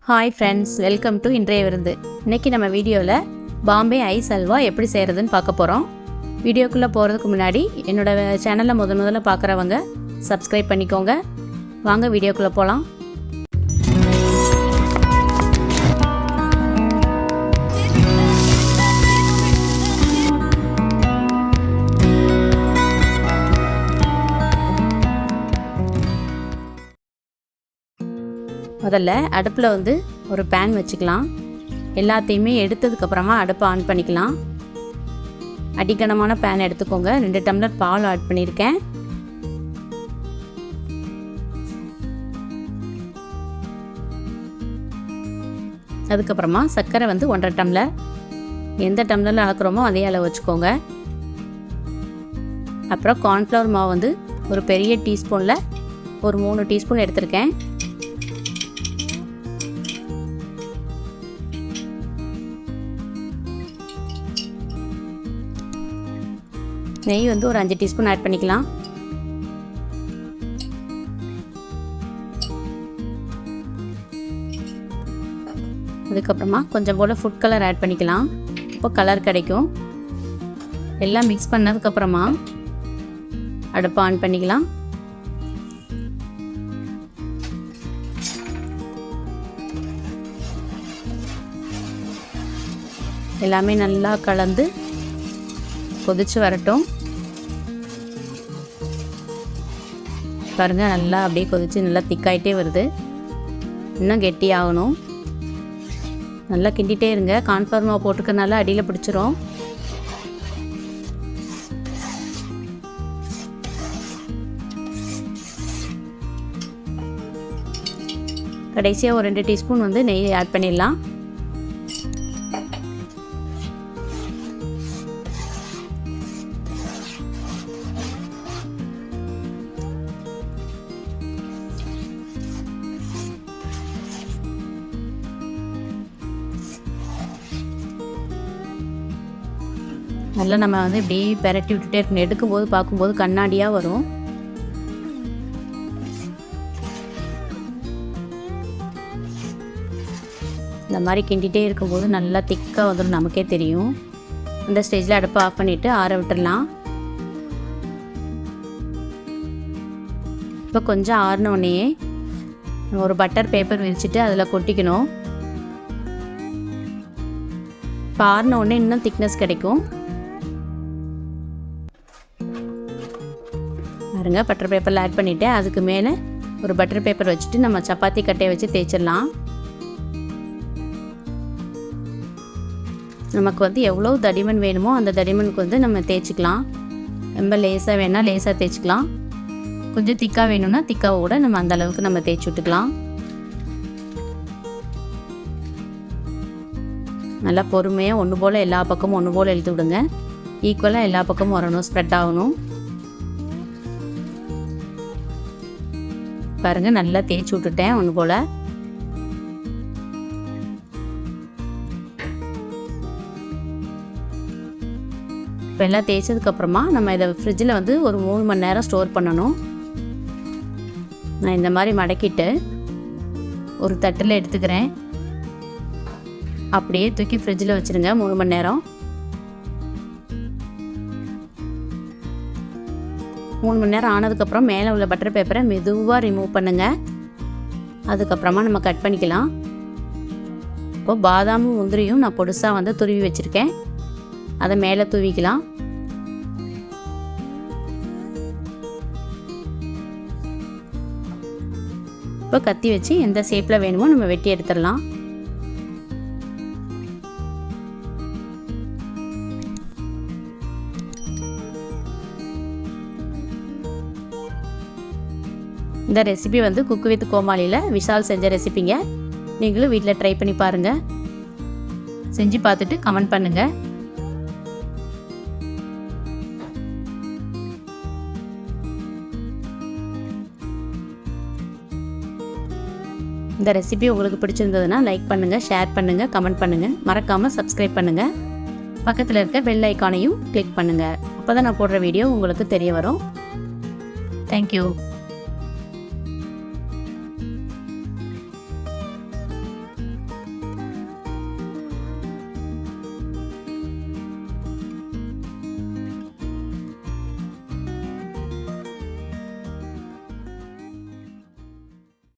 Hi friends, welcome to Indraya Virunthu. இன்னைக்கு நம்ம வீடியோல பாம்பே ஐஸ் ஹல்வா எப்படி செய்யறதுன்னு பார்க்க போறோம். வீடியோக்குள்ள போறதுக்கு முன்னாடி என்னோட சேனலை முதல்ல பார்க்கறவங்க Subscribe பண்ணிக்கோங்க. வாங்க வீடியோக்குள்ள போலாம். முதல்ல அடுப்பில் ஒரு பேன் வச்சுக்கலாம். எல்லாத்தையுமே எடுத்ததுக்கு அப்புறமா அடுப்பை ஆன் பண்ணிக்கலாம். அடிக்கனமான பேன் எடுத்துக்கோங்க. 2 டம்ளர் பால் ஆட் பண்ணியிருக்கேன். அதுக்கப்புறமா சர்க்கரை 1.5 டம்ளர். எந்த டம்ளரில் அளக்குறோமோ அதே அளவு வச்சுக்கோங்க. அப்புறம் கார்ன்ஃப்ளவர் மாவு ஒரு பெரிய டீஸ்பூனில் ஒரு 3 டீஸ்பூன் எடுத்திருக்கேன். நெய் ஒரு 5 டீஸ்பூன் ஆட் பண்ணிக்கலாம். அதுக்கப்புறமா கொஞ்சம் போல் ஃபுட் கலர் ஆட் பண்ணிக்கலாம். இப்போ கலர் கிடைக்கும். எல்லாம் மிக்ஸ் பண்ணதுக்கப்புறமா அடுப்பை ஆன் பண்ணிக்கலாம். எல்லாமே நல்லா கலந்து கொதிச்சு வரட்டும். பாருங்க, நல்லா அப்படியே கொதிச்சு நல்லா திக்காயிட்டே வருது. இன்னும் கெட்டி ஆகணும். நல்லா கிண்டிகிட்டே இருங்க. கார்ன்ஃப்ளவர் மாவு போட்டுக்கனால அடியில் பிடிச்சிரும். கடைசியாக ஒரு 2 டீஸ்பூன் நெய் ஆட் பண்ணிடலாம். நல்லா நம்ம இப்படி பெரட்டி விட்டுட்டே இருக்கணும். எடுக்கும்போது பார்க்கும்போது கண்ணாடியாக வரும். இந்த மாதிரி கிண்டிகிட்டே இருக்கும்போது நல்லா திக்காக வந்துடும், நமக்கே தெரியும். அந்த ஸ்டேஜில் அடுப்பை ஆஃப் பண்ணிவிட்டு ஆற விட்டுடலாம். இப்போ கொஞ்சம் ஆறினோடனே ஒரு பட்டர் பேப்பர் விரிச்சிட்டு அதில் கொட்டிக்கணும். இப்போ ஆறினோடனே இன்னும் திக்னஸ் கிடைக்கும். பாருங்க, பட்டர் பேப்பரில் ஆட் பண்ணிவிட்டேன். அதுக்கு மேலே ஒரு பட்டர் பேப்பர் வச்சுட்டு நம்ம சப்பாத்தி கட்டையை வச்சு தேய்ச்சிடலாம். நமக்கு எவ்வளோ தடிமன் வேணுமோ அந்த தடிமனுக்கு நம்ம தேய்ச்சிக்கலாம். ரொம்ப லேசாக வேணால் லேசாக தேய்ச்சிக்கலாம். கொஞ்சம் திக்காக வேணும்னா திக்காக கூட நம்ம அந்த அளவுக்கு நம்ம தேய்ச்சி விட்டுக்கலாம். நல்லா பொறுமையாக ஒன்று போல் எல்லா பக்கமும் ஒன்று போல் எழுதி விடுங்க. ஈக்குவலாக எல்லா பக்கமும் வரணும், ஸ்ப்ரெட் ஆகணும். பாருங்க, நல்லா தேய்ச்சி விட்டுட்டேன் ஒன்று போல். இப்போ எல்லாம் தேய்ச்சதுக்கப்புறமா நம்ம இதை ஃப்ரிட்ஜில் ஒரு 3 மணி நேரம் ஸ்டோர் பண்ணணும். நான் இந்த மாதிரி மடக்கிட்டு ஒரு தட்டில் எடுத்துக்கிறேன். அப்படியே தூக்கி ஃப்ரிட்ஜில் வச்சுருங்க 3 மணி நேரம். 3 மணி நேரம் ஆனதுக்கப்புறம் மேலே உள்ள பட்டர் பேப்பரை மெதுவாக ரிமூவ் பண்ணுங்கள். அதுக்கப்புறமா நம்ம கட் பண்ணிக்கலாம். இப்போ பாதாமும் முந்திரியும் நான் பொடுசாக துருவி வச்சுருக்கேன். அதை மேலே தூவிக்கலாம். இப்போ கத்தி வச்சு எந்த ஷேப்பில் வேணுமோ நம்ம வெட்டி எடுத்துடலாம். இந்த ரெசிபி குக் வித் கோமாளியில் விஷால் செஞ்ச ரெசிபிங்க. நீங்களும் வீட்டில் ட்ரை பண்ணி பாருங்கள். செஞ்சு பார்த்துட்டு கமெண்ட் பண்ணுங்கள். இந்த ரெசிபி உங்களுக்கு பிடிச்சிருந்ததுன்னா லைக் பண்ணுங்கள், ஷேர் பண்ணுங்கள், கமெண்ட் பண்ணுங்கள். மறக்காமல் சப்ஸ்கிரைப் பண்ணுங்கள். பக்கத்தில் இருக்க பெல் ஐக்கானையும் கிளிக் பண்ணுங்கள். அப்போ தான் நான் போடுற வீடியோ உங்களுக்கு தெரிய வரும். தேங்க்யூ.